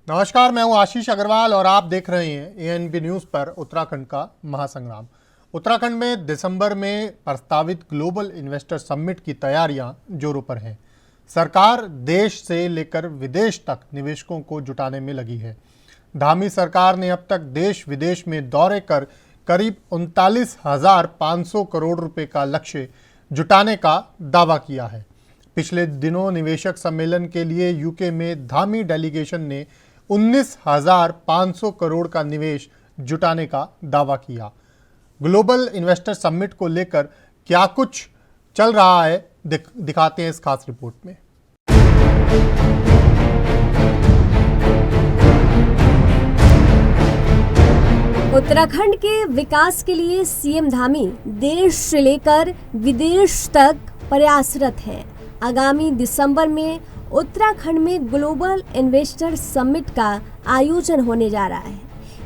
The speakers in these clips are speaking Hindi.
नमस्कार, मैं हूं आशीष अग्रवाल और आप देख रहे हैं एएनबी न्यूज़ पर उत्तराखंड का महासंग्राम। उत्तराखंड में दिसंबर में प्रस्तावित ग्लोबल इन्वेस्टर समिट की तैयारियां जोरों पर हैं। सरकार देश से लेकर विदेश तक निवेशकों को जुटाने में लगी है। धामी सरकार ने अब तक देश विदेश में दौरे कर करीब 39,500 करोड़ रुपए का लक्ष्य जुटाने का दावा किया है। पिछले दिनों निवेशक सम्मेलन के लिए यूके में धामी डेलीगेशन ने 19,500 करोड़ का निवेश जुटाने का दावा किया। ग्लोबल इन्वेस्टर समिट को लेकर क्या कुछ चल रहा है दिखाते हैं इस खास रिपोर्ट में। उत्तराखंड के विकास के लिए सीएम धामी देश से लेकर विदेश तक प्रयासरत हैं। आगामी दिसंबर में उत्तराखंड में ग्लोबल इन्वेस्टर समिट का आयोजन होने जा रहा है,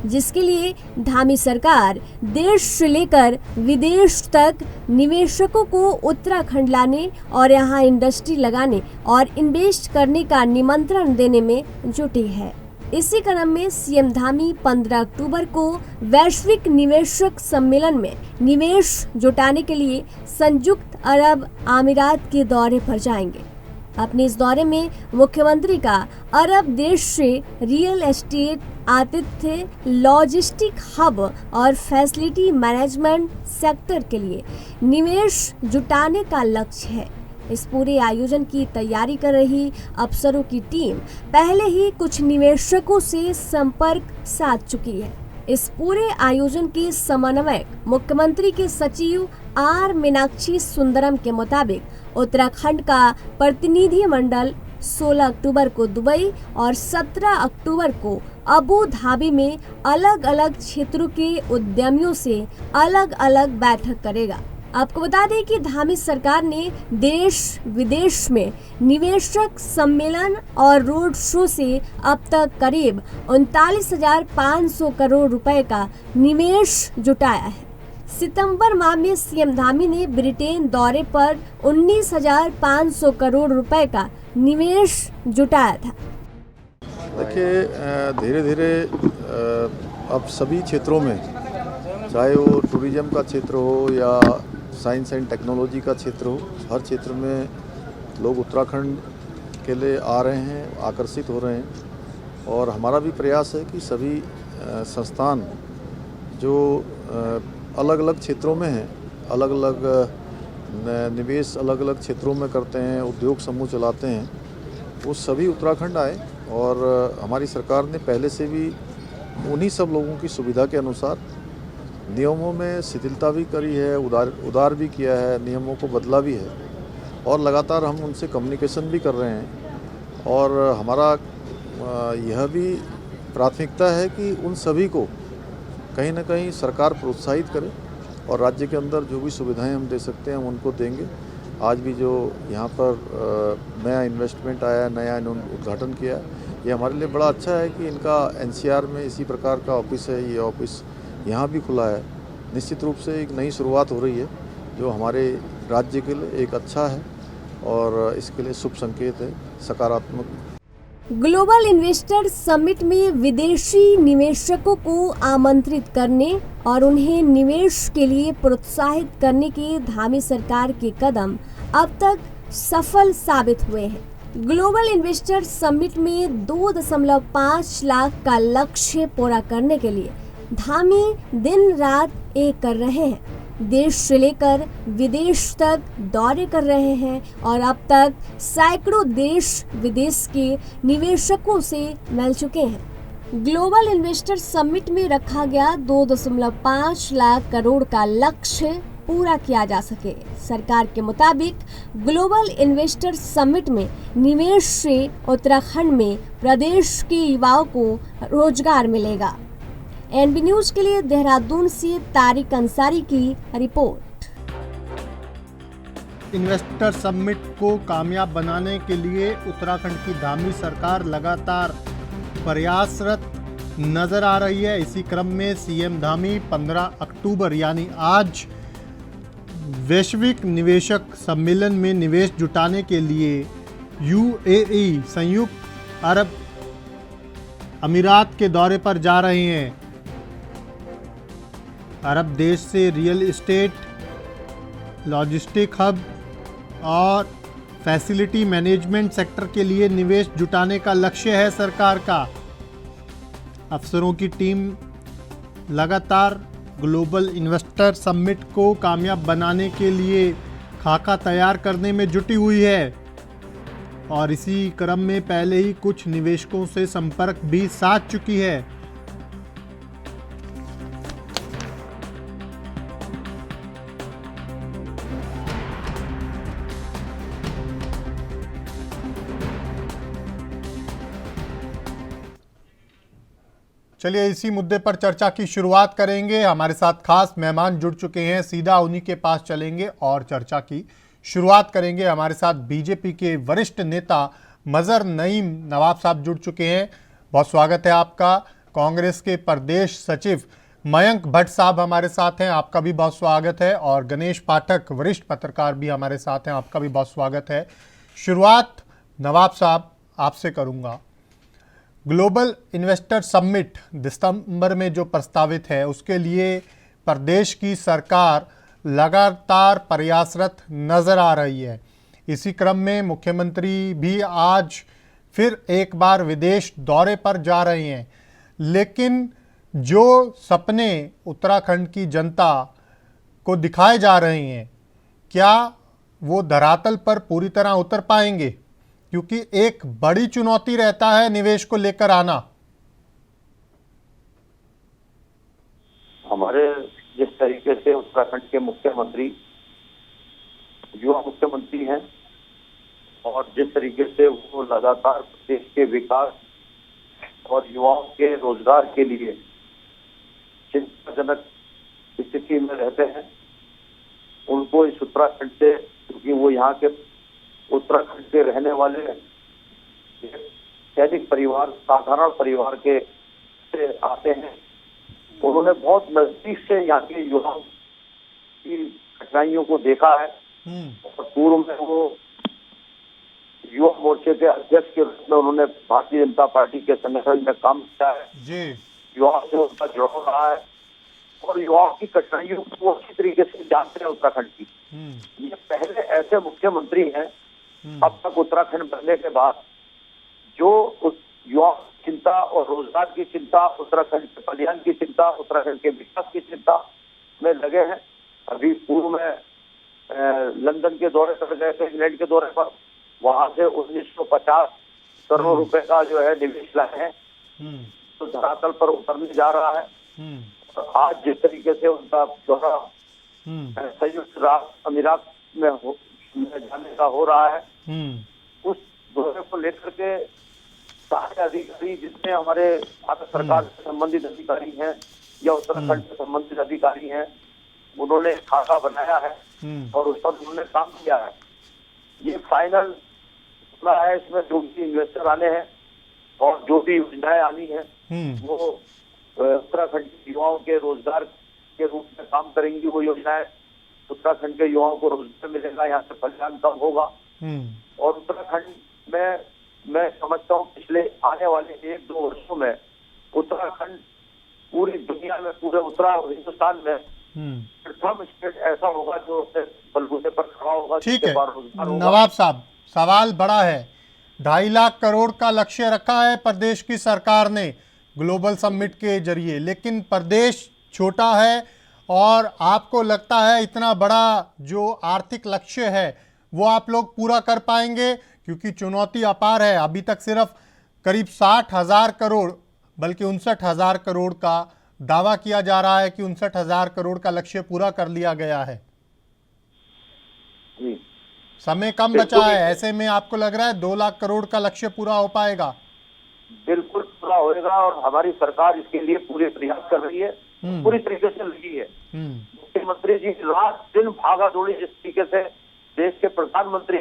जिसके लिए धामी सरकार देश से लेकर विदेश तक निवेशकों को उत्तराखंड लाने और यहां इंडस्ट्री लगाने और इन्वेस्ट करने का निमंत्रण देने में जुटी है। इसी क्रम में सीएम धामी 15 अक्टूबर को वैश्विक निवेशक सम्मेलन में निवेश जुटाने के लिए संयुक्त अरब अमीरात के दौरे पर जाएंगे। अपने इस दौरे में मुख्यमंत्री का अरब देश से रियल एस्टेट, आतिथ्य, लॉजिस्टिक हब और फैसिलिटी मैनेजमेंट सेक्टर के लिए निवेश जुटाने का लक्ष्य है। इस पूरे आयोजन की तैयारी कर रही अफसरों की टीम पहले ही कुछ निवेशकों से संपर्क साध चुकी है। इस पूरे आयोजन के समन्वयक मुख्यमंत्री के सचिव आर मीनाक्षी सुंदरम के मुताबिक उत्तराखंड का प्रतिनिधि मंडल 16 अक्टूबर को दुबई और 17 अक्टूबर को अबू धाबी में अलग अलग क्षेत्रों के उद्यमियों से अलग अलग बैठक करेगा। आपको बता दें कि धामी सरकार ने देश विदेश में निवेशक सम्मेलन और रोड शो से अब तक करीब 39,500 करोड़ रुपए का निवेश जुटाया है। सितंबर माह में सीएम धामी ने ब्रिटेन दौरे पर 19,500 करोड़ रुपए का निवेश जुटाया था। देखिए, धीरे धीरे अब सभी क्षेत्रों में, चाहे वो टूरिज्म का क्षेत्र हो या साइंस एंड टेक्नोलॉजी का क्षेत्र हो, हर क्षेत्र में लोग उत्तराखंड के लिए आ रहे हैं, आकर्षित हो रहे हैं। और हमारा भी प्रयास है कि सभी संस्थान जो अलग अलग क्षेत्रों में हैं, अलग अलग निवेश अलग अलग क्षेत्रों में करते हैं, उद्योग समूह चलाते हैं, वो सभी उत्तराखंड आए। और हमारी सरकार ने पहले से भी उन्हीं सब लोगों की सुविधा के अनुसार नियमों में शिथिलता भी करी है, उदार भी किया है, नियमों को बदला भी है और लगातार हम उनसे कम्युनिकेशन भी कर रहे हैं। और हमारा यह भी प्राथमिकता है कि उन सभी को कहीं ना कहीं सरकार प्रोत्साहित करे और राज्य के अंदर जो भी सुविधाएं हम दे सकते हैं हम उनको देंगे। आज भी जो यहाँ पर नया इन्वेस्टमेंट आया, नया इन्होंने उद्घाटन किया, ये हमारे लिए बड़ा अच्छा है कि इनका एनसीआर में इसी प्रकार का ऑफिस है। ये ऑफिस यहाँ भी खुला है। निश्चित रूप से एक नई शुरुआत हो रही है जो हमारे राज्य के लिए एक अच्छा है और इसके लिए शुभ संकेत है, सकारात्मक। ग्लोबल इन्वेस्टर समिट में विदेशी निवेशकों को आमंत्रित करने और उन्हें निवेश के लिए प्रोत्साहित करने के धामी सरकार के कदम अब तक सफल साबित हुए हैं। ग्लोबल इन्वेस्टर समिट में 2.5 लाख का लक्ष्य पूरा करने के लिए धामी दिन रात एक कर रहे हैं। देश से लेकर विदेश तक दौरे कर रहे हैं और अब तक सैकड़ों देश विदेश के निवेशकों से मिल चुके हैं। ग्लोबल इन्वेस्टर समिट में रखा गया 2.5 लाख करोड़ का लक्ष्य पूरा किया जा सके। सरकार के मुताबिक ग्लोबल इन्वेस्टर समिट में निवेश से उत्तराखंड में प्रदेश के युवाओं को रोजगार मिलेगा। एएनबी न्यूज के लिए देहरादून से तारिक अंसारी की रिपोर्ट। इन्वेस्टर समिट को कामयाब बनाने के लिए उत्तराखंड की धामी सरकार लगातार प्रयासरत नजर आ रही है। इसी क्रम में सीएम धामी 15 अक्टूबर यानी आज वैश्विक निवेशक सम्मेलन में निवेश जुटाने के लिए यूएई संयुक्त अरब अमीरात के दौरे पर जा रहे हैं। अरब देश से रियल एस्टेट, लॉजिस्टिक हब और फैसिलिटी मैनेजमेंट सेक्टर के लिए निवेश जुटाने का लक्ष्य है सरकार का। अफसरों की टीम लगातार ग्लोबल इन्वेस्टर समिट को कामयाब बनाने के लिए खाका तैयार करने में जुटी हुई है और इसी क्रम में पहले ही कुछ निवेशकों से संपर्क भी साध चुकी है। चलिए इसी मुद्दे पर चर्चा की शुरुआत करेंगे। हमारे साथ खास मेहमान जुड़ चुके हैं, सीधा उन्हीं के पास चलेंगे और चर्चा की शुरुआत करेंगे। हमारे साथ बीजेपी के वरिष्ठ नेता मजहर नईम नवाब साहब जुड़ चुके हैं, बहुत स्वागत है आपका। कांग्रेस के प्रदेश सचिव मयंक भट्ट साहब हमारे साथ हैं, आपका भी बहुत स्वागत है। और गणेश पाठक वरिष्ठ पत्रकार भी हमारे साथ हैं, आपका भी बहुत स्वागत है। शुरुआत नवाब साहब आपसे करूंगा। ग्लोबल इन्वेस्टर समिट दिसंबर में जो प्रस्तावित है उसके लिए प्रदेश की सरकार लगातार प्रयासरत नजर आ रही है। इसी क्रम में मुख्यमंत्री भी आज फिर एक बार विदेश दौरे पर जा रहे हैं, लेकिन जो सपने उत्तराखंड की जनता को दिखाए जा रहे हैं क्या वो धरातल पर पूरी तरह उतर पाएंगे? क्योंकि एक बड़ी चुनौती रहता है निवेश को लेकर आना। हमारे जिस तरीके से उत्तराखंड के मुख्यमंत्री युवा मुख्यमंत्री हैं और जिस तरीके से वो लगातार प्रदेश के विकास और युवाओं के रोजगार के लिए चिंताजनक स्थिति में रहते हैं, उनको इस उत्तराखंड से, क्योंकि वो यहाँ के उत्तराखंड के रहने वाले सैनिक परिवार, साधारण परिवार के से आते हैं, उन्होंने बहुत नजदीक से यहाँ के युवाओं की कठिनाइयों को देखा है और पूर्व में वो युवा मोर्चे के अध्यक्ष के रूप में उन्होंने भारतीय जनता पार्टी के संगठन में काम किया है। युवाओं से उनका जुड़ाव रहा है और युवाओं की कठिनाइयों को अच्छी तरीके से जानते हैं उत्तराखंड की। ये पहले ऐसे मुख्यमंत्री हैं अब तक उत्तराखंड बनने के बाद जो युवा की चिंता और रोजगार की चिंता, उत्तराखंड के कल्याण की चिंता, उत्तराखंड के विकास की चिंता में लगे हैं। अभी पूर्व में लंदन के दौरे पर गए थे, इंग्लैंड के दौरे पर, वहां से 1950 करोड़ रुपए का जो है निवेश लाए हैं, तो धरातल पर उतरने जा रहा है। और आज जिस तरीके से उनका दौरा संयुक्त राष्ट्र अमीरात में जाने का हो रहा है, उस दौरे को लेकर के सारे अधिकारी जितने हमारे भारत सरकार से संबंधित अधिकारी हैं या उत्तराखंड से संबंधित अधिकारी हैं, उन्होंने खाका बनाया है और उस पर उन्होंने काम किया है। ये फाइनल है, इसमें जो भी इन्वेस्टर आने हैं और जो भी योजनाएं आनी है वो उत्तराखंड के युवाओं के रोजगार के रूप में काम करेंगी। वो योजनाएं उत्तराखंड के युवाओं को रोजगार मिलेगा, यहाँ से कल्याण कम होगा। और उत्तराखंड में मैं समझता हूँ पिछले आने वाले 1-2 वर्षों में उत्तराखंड पूरी दुनिया में, पूरे हिंदुस्तान में प्रथम स्टेट ऐसा होगा जो अपने बलबूते पर खड़ा होगा। ठीक है नवाब साहब, सवाल बड़ा है। 2.5 लाख करोड़ का लक्ष्य रखा है प्रदेश की सरकार ने ग्लोबल समिट के जरिए, लेकिन प्रदेश छोटा है और आपको लगता है इतना बड़ा जो आर्थिक लक्ष्य है वो आप लोग पूरा कर पाएंगे? क्योंकि चुनौती अपार है। अभी तक सिर्फ करीब 60,000 करोड़ बल्कि 59,000 करोड़ का दावा किया जा रहा है कि 59,000 करोड़ का लक्ष्य पूरा कर लिया गया है। समय कम बचा है, ऐसे में आपको लग रहा है 2 लाख करोड़ का लक्ष्य पूरा हो पाएगा? बिल्कुल पूरा होएगा और हमारी सरकार इसके लिए पूरे प्रयास कर रही है, पूरी तरीके से लगी है। मुख्यमंत्री जी रात दिन भागा दौड़ी जिस तरीके से देश के प्रधानमंत्री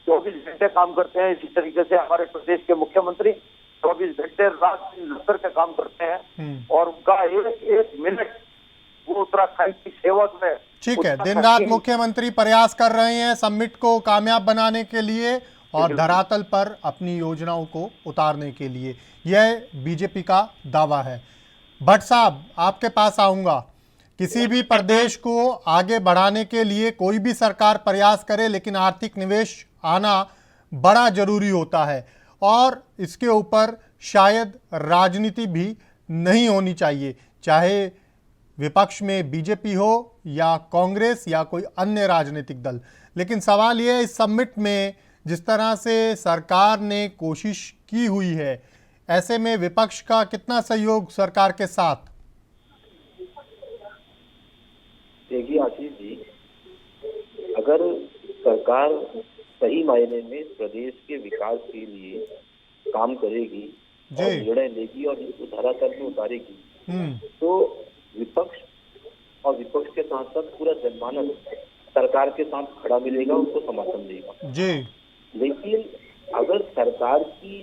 24 घंटे काम करते हैं, इसी तरीके से हमारे प्रदेश के मुख्यमंत्री 24 घंटे रात दिन लग कर के काम करते हैं और उनका एक मिनट वो उत्तराखंड की सेवा में। ठीक है, दिन रात मुख्यमंत्री प्रयास कर रहे हैं समिट को कामयाब बनाने के लिए और धरातल पर अपनी योजनाओं को उतारने के लिए। यह बीजेपी का दावा है। भट्ट साहब, आपके पास आऊँगा। किसी भी प्रदेश को आगे बढ़ाने के लिए कोई भी सरकार प्रयास करे, लेकिन आर्थिक निवेश आना बड़ा जरूरी होता है और इसके ऊपर शायद राजनीति भी नहीं होनी चाहिए, चाहे विपक्ष में बीजेपी हो या कांग्रेस या कोई अन्य राजनीतिक दल। लेकिन सवाल यह है, इस समिट में जिस तरह से सरकार ने कोशिश की हुई है, ऐसे में विपक्ष का कितना सहयोग सरकार के साथ? देखिए आशीष जी, अगर सरकार सही मायने में प्रदेश के विकास के लिए काम करेगी और निर्णय लेगी और इसको धरातल में उतारेगी, तो विपक्ष और विपक्ष के साथ साथ पूरा जनमानस सरकार के साथ खड़ा मिलेगा, उनको समर्थन देगा जी। लेकिन अगर सरकार की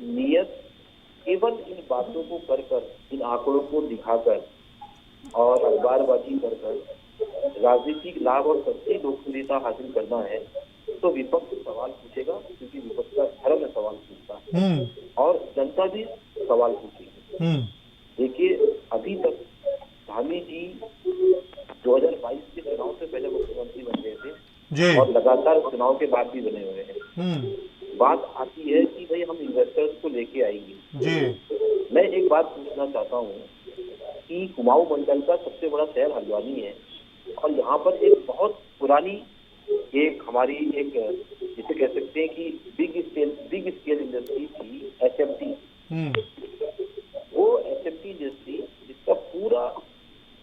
नीयत केवल इन बातों को कर इन आंकड़ों को दिखाकर और अखबारबाजी कर राजनीतिक लाभ और सच्ची लोकप्रियता हासिल करना है, तो विपक्ष सवाल पूछेगा, क्योंकि विपक्ष का धर्म में सवाल पूछता है और जनता भी सवाल पूछेगी। देखिए, अभी तक धामी जी 2022 के चुनाव से पहले मुख्यमंत्री बन गए थे और लगातार चुनाव के बाद भी बने हुए हैं। बात आती है कि भाई हम इन्वेस्टर्स को लेके आएंगे। मैं एक बात पूछना चाहता हूँ कि कुमाऊं मंडल का सबसे बड़ा शहर हल्द्वानी है और यहाँ पर एक बहुत पुरानी एक हमारी एक जिसे कह सकते हैं कि बिग स्केल इंडस्ट्री थी, एसएमटी। वो एसएमटी इंडस्ट्री जिसका पूरा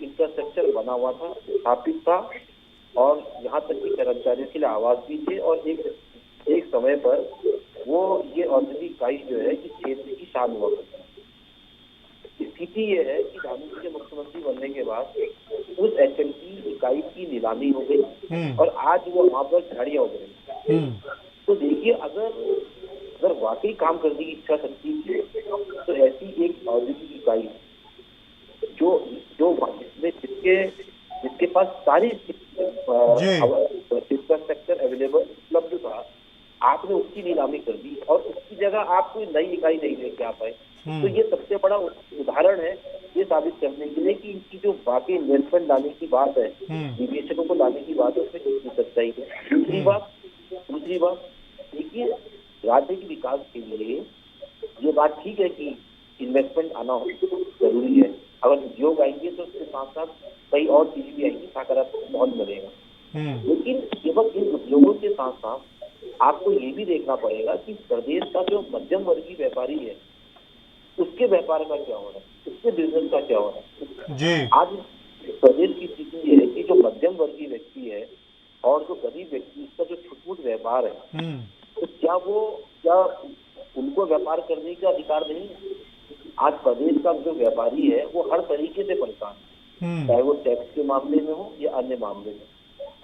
इंफ्रास्ट्रक्चर बना हुआ था, स्थापित था और यहाँ तक कि कर्मचारियों के लिए आवास भी थे और एक समय पर वो ये औद्योगिक इकाई जो है इस क्षेत्र की शान हुआ करती है। स्थिति ये है कि धामी जी के मुख्यमंत्री बनने के बाद उस एचएमटी इकाई की नीलामी हो गई और आज वो वहां पर झाड़ियां उग रही। तो देखिए, अगर वाकई काम करने की इच्छा शक्ति थी तो ऐसी एक औद्योगिक इकाई जो जिसके पास सारी इंफ्रास्ट्रक्चर अवेलेबल उपलब्ध था, आपने उसकी नीलामी कर दी और उसकी जगह आप कोई नई इकाई नहीं लेके आ पाए। तो ये सबसे बड़ा उदाहरण है ये साबित करने के लिए कि इनकी जो बाकी इन्वेस्टमेंट लाने की बात है, निवेशकों को लाने की बात है, उसमें कितनी सच्चाई है। दूसरी बात देखिए, राज्य के विकास के लिए ये बात ठीक है कि इन्वेस्टमेंट आना जरूरी है। अगर उद्योग आएंगे तो उसके साथ साथ कई और चीजें भी आएंगी, सकारात्मक माहौल बनेगा। लेकिन केवल इन उद्योगों के साथ साथ आपको ये भी देखना पड़ेगा कि प्रदेश का जो मध्यम वर्गीय व्यापारी है उसके व्यापार का क्या हो रहा है, उसके बिजनेस का क्या हो रहा है। आज प्रदेश की स्थिति ये है कि जो मध्यम वर्गीय व्यक्ति है और जो गरीब व्यक्ति, उसका जो छोटा व्यापार है, तो क्या उनको व्यापार करने का अधिकार नहीं है? आज प्रदेश का जो व्यापारी है वो हर तरीके से परेशान है, चाहे वो टैक्स के मामले में हो या अन्य मामले में।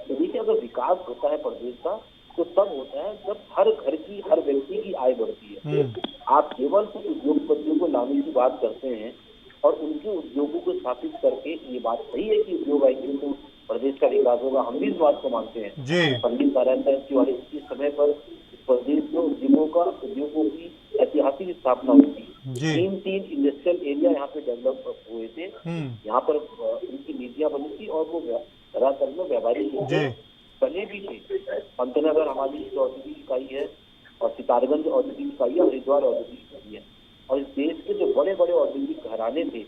तो देखिए, अगर विकास होता है प्रदेश का तो तब होता है जब हर घर की, हर व्यक्ति की आय बढ़ती है। आप केवल कुछ उद्योगपतियों को लाने की बात करते हैं और उनके उद्योगों को स्थापित करके, ये बात सही है कि उद्योग आएंगे तो प्रदेश का विकास होगा, हम भी इस बात को मानते हैं। पंडित नारायण दास तिवारी के समय पर प्रदेश में उद्योगों की ऐतिहासिक स्थापना हुई थी। तीन इंडस्ट्रियल एरिया यहाँ पे डेवलप हुए थे, यहाँ पर उनकी नीतियां बनी थी और वो धरातल में व्यापारी बने भी थे। पंतनगर हमारी औद्योगिक इकाई है और सितारगंज औद्योगिक इकाई है, हरिद्वार औद्योगिक इकाई है। और इस देश के जो बड़े बड़े औद्योगिक घराने थे,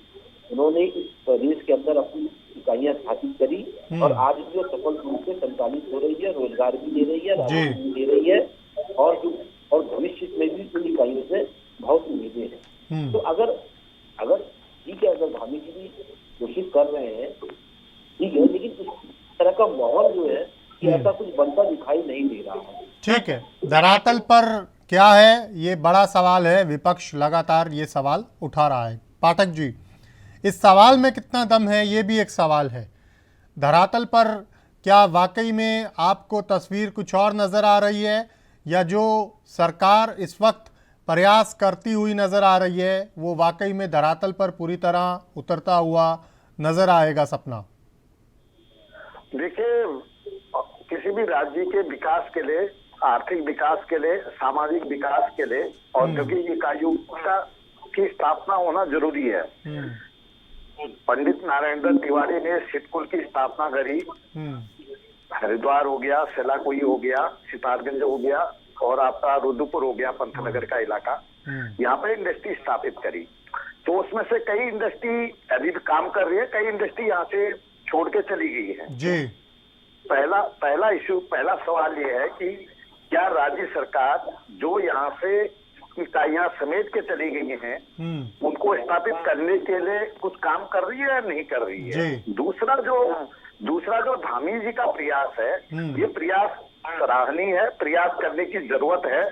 उन्होंने इस प्रदेश के अंदर अपनी इकाइयां स्थापित करी और आज भी सफल रूप से संचालित हो रही है, रोजगार भी दे रही है, राजस्व भी दे रही है और भविष्य में भी उन इकाइयों से बहुत उम्मीदें हैं। तो अगर ठीक है, अगर धामी जी भी कोशिश कर रहे हैं ठीक है, लेकिन इस तरह का माहौल जो है कि ऐसा कुछ बनता दिखाई नहीं दे रहा है। ठीक है, धरातल पर क्या है ये बड़ा सवाल है। विपक्ष लगातार ये सवाल उठा रहा है। पाठक जी, इस सवाल में कितना दम है ये भी एक सवाल है। धरातल पर क्या वाकई में आपको तस्वीर कुछ और नज़र आ रही है या जो सरकार इस वक्त प्रयास करती हुई नज़र आ रही है वो वाकई में धरातल पर पूरी तरह उतरता हुआ नज़र आएगा सपना? देखिए, किसी भी राज्य के विकास के लिए आर्थिक विकास के लिए, सामाजिक विकास के लिए औद्योगिक इकाइयों की स्थापना होना जरूरी है। पंडित नरेंद्र दास तिवारी ने सिटकुल की स्थापना करी। हरिद्वार हो गया, सेलाकुई हो गया, सितारगंज हो गया और आपका रुद्रपुर हो गया, पंतनगर का इलाका, यहाँ पे इंडस्ट्री स्थापित करी। तो उसमें से कई इंडस्ट्री अभी भी काम कर रही है, कई इंडस्ट्री यहाँ से छोड़ के चली गई है जी। पहला सवाल ये है कि क्या राज्य सरकार जो यहाँ से इकाइयां समेट के चली गई हैं, उनको स्थापित करने के लिए कुछ काम कर रही है या नहीं कर रही है? दूसरा जो धामी जी का प्रयास है, ये प्रयास सराहनीय है, प्रयास करने की जरूरत है,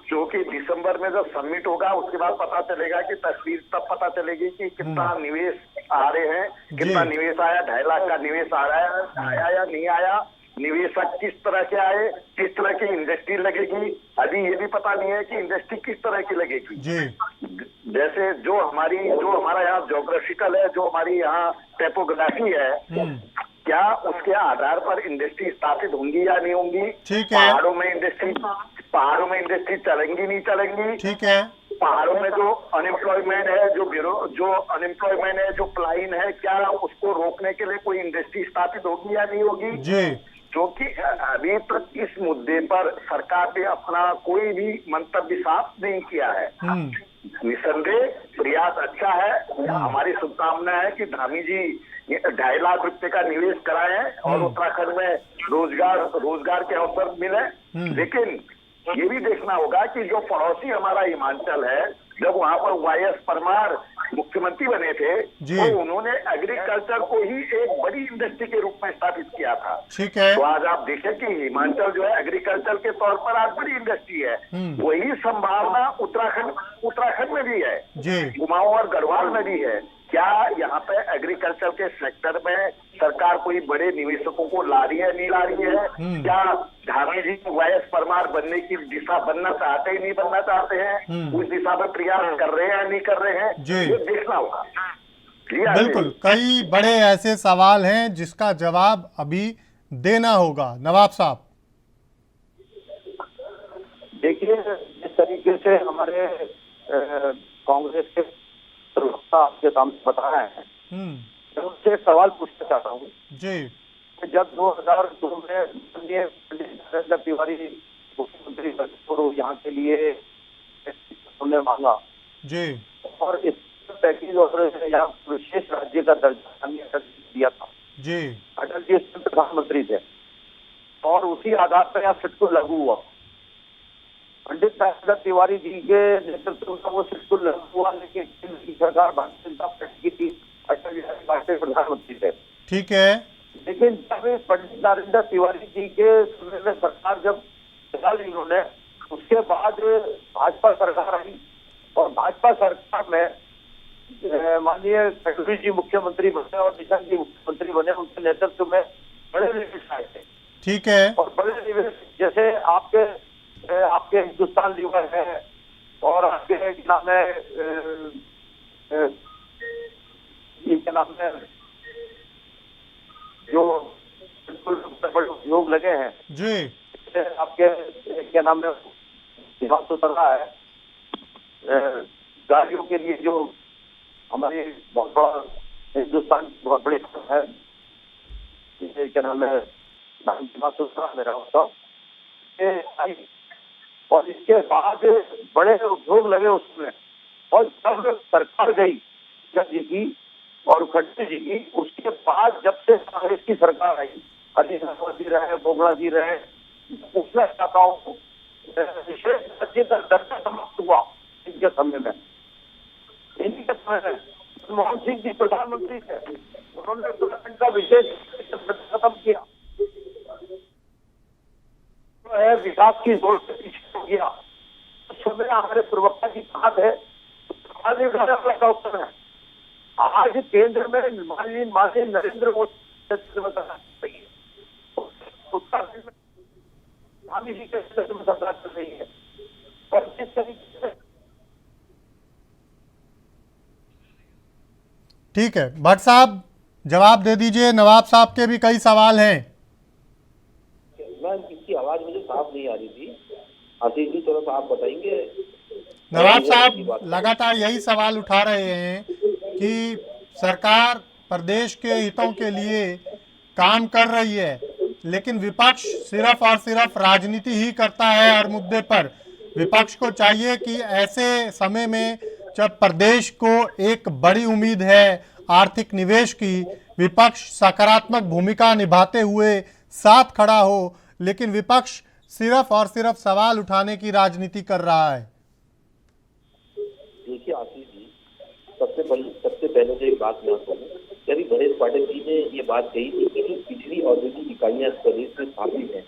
जो कि दिसंबर में जब समिट होगा उसके बाद पता चलेगा कि तस्वीर तब पता चलेगी कि कितना निवेश आ रहे हैं, कितना निवेश आया, 2.5 लाख का निवेश आया या नहीं आया, निवेशक किस तरह के आए, किस तरह की इंडस्ट्री लगेगी। अभी ये भी पता नहीं है कि इंडस्ट्री किस तरह की लगेगी। जैसे जो हमारा यहाँ ज्योग्राफिकल है, जो हमारी यहाँ टेपोग्राफी है, क्या उसके आधार पर इंडस्ट्री स्थापित होंगी या नहीं होंगी? पहाड़ों में इंडस्ट्री चलेंगी नहीं चलेंगी? ठीक है। पहाड़ों में जो अनएम्प्लॉयमेंट है, जो अनएम्प्लॉयमेंट है, जो प्लाइन है, क्या उसको रोकने के लिए कोई इंडस्ट्री स्थापित होगी या नहीं होगी? जी। क्योंकि अभी तक इस मुद्दे पर सरकार ने अपना कोई भी मंतव्य साफ नहीं किया है। निसंदेह प्रयास अच्छा है, हमारी शुभकामना है कि धामी जी 2.5 लाख रुपए का निवेश कराएं और उत्तराखंड में रोजगार के अवसर मिले। लेकिन ये भी देखना होगा कि जो पड़ोसी हमारा हिमाचल है, जब वहाँ पर YS परमार मुख्यमंत्री बने थे तो उन्होंने एग्रीकल्चर को ही एक बड़ी इंडस्ट्री के रूप में स्थापित किया था। ठीक है। तो आज आप देखें कि हिमाचल जो है एग्रीकल्चर के तौर पर आज बड़ी इंडस्ट्री है। वही संभावना उत्तराखंड में भी है, कुमाऊं और गढ़वाल में भी है। क्या यहाँ पे एग्रीकल्चर के सेक्टर में सरकार कोई बड़े निवेशकों को ला रही है, नहीं ला रही है? क्या धामी जी YS परमार बनने की दिशा बनना चाहते ही नहीं बनना चाहते हैं? उस दिशा में प्रयास कर रहे हैं या नहीं कर रहे हैं? ये देखना होगा। बिल्कुल, कई बड़े ऐसे सवाल हैं जिसका जवाब अभी देना होगा। नवाब साहब देखिए, जिस तरीके से हमारे कांग्रेस के आपके सामने बता रहे हैं, मैं उनसे एक सवाल पूछना चाहता हूँ जी। जब 2002 में पंडित नरेंद्र तिवारी मुख्यमंत्री बने यहाँ के लिए उन्होंने मांगा जी, और इस पैकेज और यहाँ विशेष राज्य का दर्जा दिया था जी। अटल जी उसमें प्रधानमंत्री थे और उसी आधार पर यहाँ सिटको लागू हुआ। पंडित नरेंद्र तिवारी जी के नेतृत्व में वो सिटको लागू हुआ, लेकिन केंद्र की सरकार भारतीय जनता पार्टी की थी, अटल बिहारी वाजपेयी प्रधानमंत्री थे। ठीक है। लेकिन जब पंडित नरेंद्र तिवारी जी के समय में सरकार जब चला ली उन्होंने, उसके बाद भाजपा सरकार आई और भाजपा सरकार में माननीय खड़गे जी मुख्यमंत्री बने और निशंक जी मुख्यमंत्री बने। उनके नेतृत्व में बड़े निवेश आए थे। ठीक है। और बड़े निवेश जैसे आपके हिंदुस्तान लीवर है और आपके नाम है इनके नाम है जो बड़े उद्योग लगे हैं जी, आपके क्या नाम है दिमाग तो चल रहा है गाड़ियों के लिए जो हमारी बहुत बड़ा हिंदुस्तान बहुत बड़ी है, क्या नाम है दिमाग तो चल रहा मेरा उसका। और इसके बाद बड़े उद्योग लगे उसमें, और जब सरकार गई जी की और खड़गे जी की, उसके बाद जब से कांग्रेस की सरकार आई, हरीश रावत जी रहे, बोगड़ा जी रहे, पूछना चाहता हूँ विशेष राज्य का दर्जा समाप्त हुआ इनके समय में। इन्हीं के समय में मनमोहन सिंह जी प्रधानमंत्री थे, उन्होंने उत्तराखंड का विशेष खत्म किया, विकास की जोर से पीछे हो गया। उस समय हमारे प्रवक्ता की बात है का उत्तर है। आज केंद्र में माननीय नरेंद्र मोदी उत्तराखंड में धामी जी के नेतृत्व में सरकार चल रही है। और जिस तरीके से ठीक है, भट्ट साहब जवाब दे दीजिए। नवाब साहब के भी कई सवाल हैं। इसकी आवाज मुझे साफ नहीं आ रही थी। आशीष जी थोड़ा सा आप बताएंगे। नवाब साहब लगातार यही सवाल उठा रहे हैं कि सरकार प्रदेश के हितों के लिए काम कर रही है, लेकिन विपक्ष सिर्फ और सिर्फ राजनीति ही करता है हर मुद्दे पर। विपक्ष को चाहिए कि ऐसे समय में जब प्रदेश को एक बड़ी उम्मीद है आर्थिक निवेश की, विपक्ष सकारात्मक भूमिका निभाते हुए साथ खड़ा हो, लेकिन विपक्ष सिर्फ और सिर्फ सवाल उठाने की राजनीति कर रहा है। देखिए आशीष जी, सबसे पहले तो एक बात मैं आपको कहूं, कभी गणेश पाठक जी ने ये बात कही थी कि जो पिछली औद्योगिक इकाइयां प्रदेश में स्थापित हैं,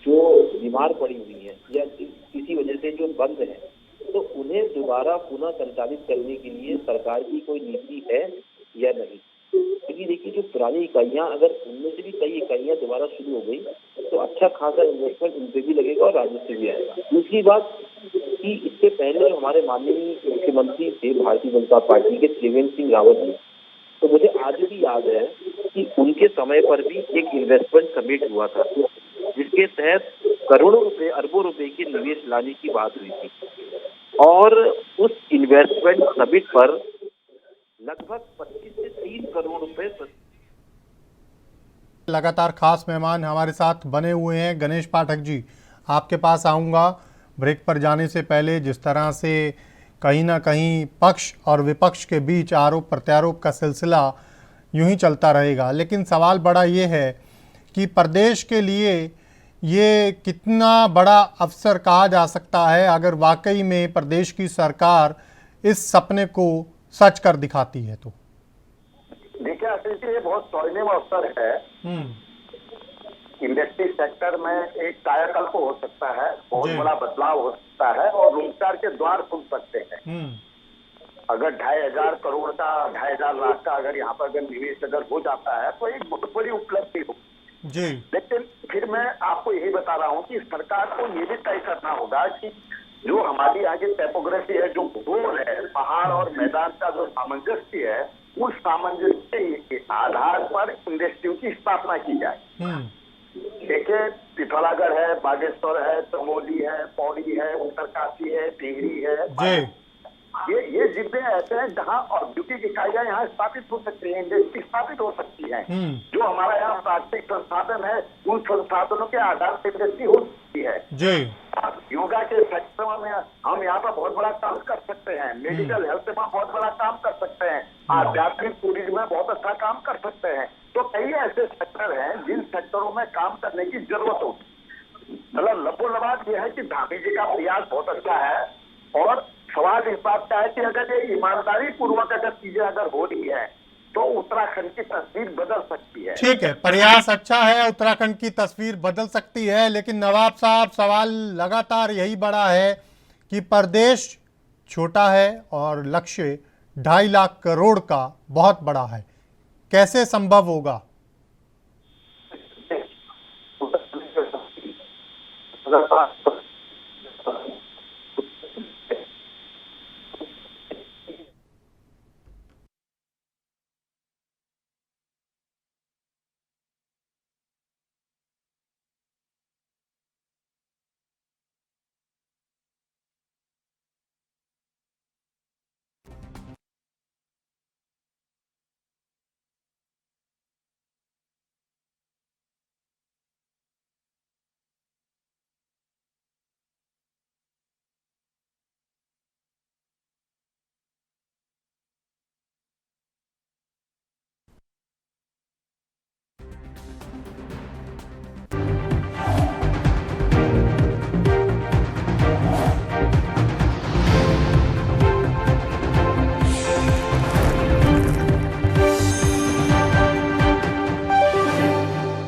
जो बीमार पड़ी हुई हैं या किसी वजह से जो बंद है, तो उन्हें दोबारा पुनः संचालित करने के लिए सरकार की कोई नीति है या नहीं। क्योंकि देखिए जो पुरानी इकाइयां, अगर उनमें से भी कई इकाइयां दोबारा शुरू हो गई तो अच्छा खासा इन्वेस्टमेंट उन पे भी लगेगा और राजस्व भी आएगा। दूसरी बात कि इससे पहले जो हमारे माननीय मुख्यमंत्री थे भारतीय जनता पार्टी के त्रिवेंद्र सिंह रावत जी, तो मुझे आज भी याद है कि उनके समय पर भी एक इन्वेस्टमेंट समिट हुआ था जिसके तहत करोड़ों रुपए, अरबों रुपए के निवेश लाने की बात हुई थी, और उस इन्वेस्टमेंट समिट पर लगभग 25 से 30 करोड़ रुपए। लगातार खास मेहमान हमारे साथ बने हुए हैं। गणेश पाठक जी, आपके पास आऊँगा। ब्रेक पर जाने से पहले जिस तरह से कहीं ना कहीं पक्ष और विपक्ष के बीच आरोप प्रत्यारोप का सिलसिला यूं ही चलता रहेगा, लेकिन सवाल बड़ा ये है कि प्रदेश के लिए ये कितना बड़ा अवसर कहा जा सकता है अगर वाकई में प्रदेश की सरकार इस सपने को सच कर दिखाती है तो। देखिए आशीष जी, ये बहुत स्वर्णिम अवसर है। इंडस्ट्री सेक्टर में एक कायाकल्प हो सकता है, बहुत बड़ा बदलाव हो सकता है और रोजगार के द्वार खुल सकते हैं। अगर 2500 करोड़ का, 2500 लाख का अगर यहाँ पर अगर निवेश अगर हो जाता है तो एक बहुत बड़ी उपलब्धि हो जी। लेकिन फिर मैं आपको यही बता रहा हूँ कि सरकार को ये भी तय करना होगा कि जो हमारी आगे टैपोग्राफी है, जो भूगोल है, पहाड़ और मैदान का जो सामंजस्य है, उस सामंजस्य के आधार पर इंडस्ट्री की स्थापना की जाए। देखिए पिथौरागढ़ है, बागेश्वर है, चमोली है, पौड़ी है, उत्तरकाशी है, टिहरी है, ये जिले ऐसे हैं जहाँ औद्योगिक इकाइयां यहाँ स्थापित हो सकती है, इंडस्ट्री स्थापित हो सकती है। जो हमारा यहाँ प्राकृतिक संसाधन है, उन संसाधनों के आधार पर इंडस्ट्री हो सकती है जी। योगा के सेक्टर में हम यहाँ पर बहुत बड़ा काम कर सकते हैं, मेडिकल हेल्थ में बहुत बड़ा काम कर सकते हैं, आध्यात्मिक टूरिज्म में बहुत अच्छा काम कर सकते हैं। तो कई ऐसे सेक्टर हैं जिन सेक्टरों में काम करने की जरूरत होती। मतलब लबोलबाद यह है कि धामी जी का प्रयास बहुत अच्छा है, और सवाल इस बात का है कि अगर ये ईमानदारी पूर्वक अगर चीजें अगर हो रही है तो उत्तराखंड की तस्वीर बदल सकती है। ठीक है, प्रयास अच्छा है, उत्तराखंड की तस्वीर बदल सकती है, लेकिन नवाब साहब सवाल लगातार यही बड़ा है कि प्रदेश छोटा है और लक्ष्य 2.5 लाख करोड़ का बहुत बड़ा है, कैसे संभव होगा? अगर